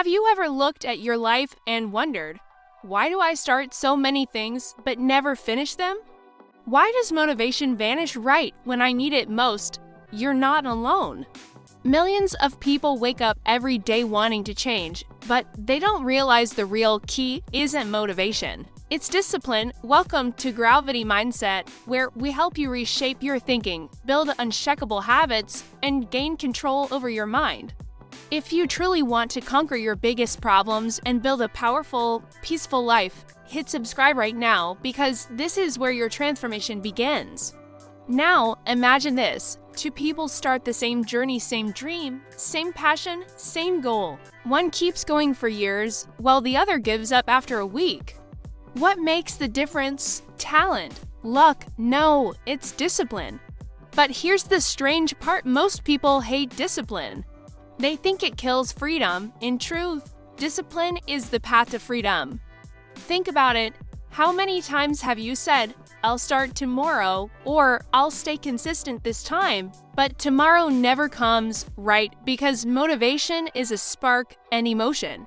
Have you ever looked at your life and wondered, why do I start so many things but never finish them? Why does motivation vanish right when I need it most? You're not alone. Millions of people wake up every day wanting to change, but they don't realize the real key isn't motivation. It's discipline. Welcome to Growvity Mindset, where we help you reshape your thinking, build unshakable habits, and gain control over your mind. If you truly want to conquer your biggest problems and build a powerful, peaceful life, hit subscribe right now because this is where your transformation begins. Now, imagine this. Two people start the same journey, same dream, same passion, same goal. One keeps going for years, while the other gives up after a week. What makes the difference? Talent, luck? No, it's discipline. But here's the strange part: most people hate discipline. They think it kills freedom. In truth, discipline is the path to freedom. Think about it. How many times have you said, "I'll start tomorrow," or "I'll stay consistent this time"? But tomorrow never comes, right? Because motivation is a spark and emotion.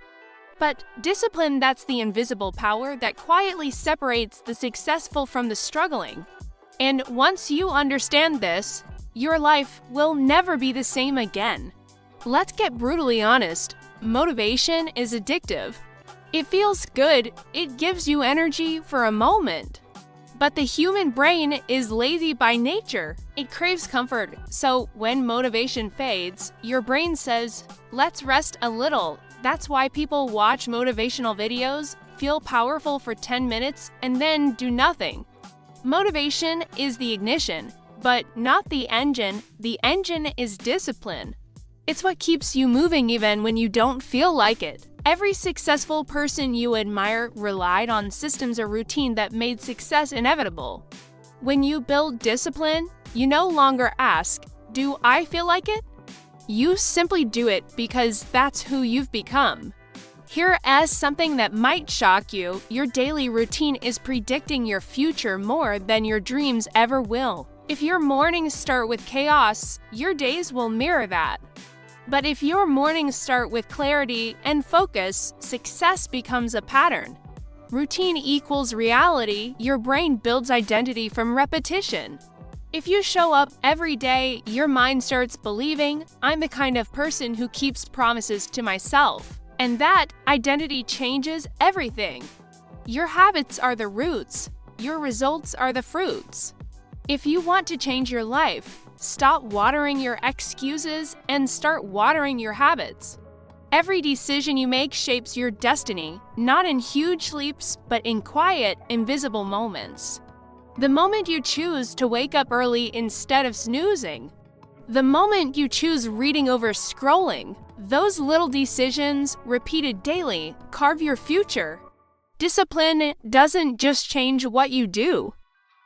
But discipline, that's the invisible power that quietly separates the successful from the struggling. And once you understand this, your life will never be the same again. Let's get brutally honest. Motivation is addictive. It feels good. It gives you energy for a moment. But the human brain is lazy by nature. It craves comfort. So when motivation fades, your brain says, "Let's rest a little." That's why people watch motivational videos, feel powerful for 10 minutes, and then do nothing. Motivation is the ignition, but not the engine. The engine is discipline. It's what keeps you moving even when you don't feel like it. Every successful person you admire relied on systems or routine that made success inevitable. When you build discipline, you no longer ask, "Do I feel like it?" You simply do it because that's who you've become. Here as something that might shock you, your daily routine is predicting your future more than your dreams ever will. If your mornings start with chaos, your days will mirror that. But if your mornings start with clarity and focus, success becomes a pattern. Routine equals reality. Your brain builds identity from repetition. If you show up every day, your mind starts believing, "I'm the kind of person who keeps promises to myself." And that identity changes everything. Your habits are the roots. Your results are the fruits. If you want to change your life, stop watering your excuses and start watering your habits. Every decision you make shapes your destiny, not in huge leaps, but in quiet, invisible moments. The moment you choose to wake up early instead of snoozing. The moment you choose reading over scrolling. Those little decisions, repeated daily, carve your future. Discipline doesn't just change what you do.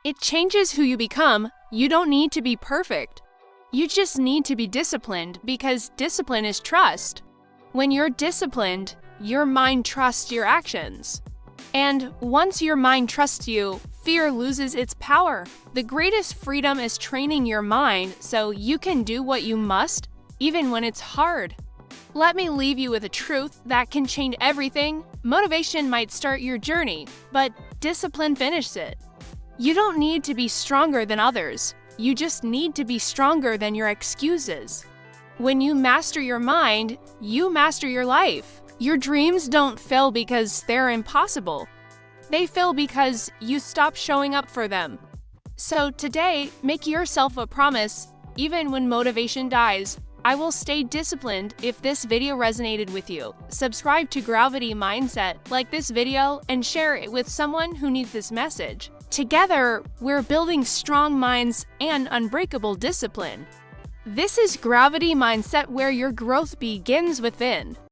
It changes who you become. You don't need to be perfect. You just need to be disciplined, because discipline is trust. When you're disciplined, your mind trusts your actions. And once your mind trusts you, fear loses its power. The greatest freedom is training your mind so you can do what you must, even when it's hard. Let me leave you with a truth that can change everything. Motivation might start your journey, but discipline finishes it. You don't need to be stronger than others. You just need to be stronger than your excuses. When you master your mind, you master your life. Your dreams don't fail because they're impossible. They fail because you stop showing up for them. So today, make yourself a promise. Even when motivation dies, I will stay disciplined. If this video resonated with you, subscribe to Growvity Mindset, like this video, and share it with someone who needs this message. Together, we're building strong minds and unbreakable discipline. This is Growvity Mindset, where your growth begins within.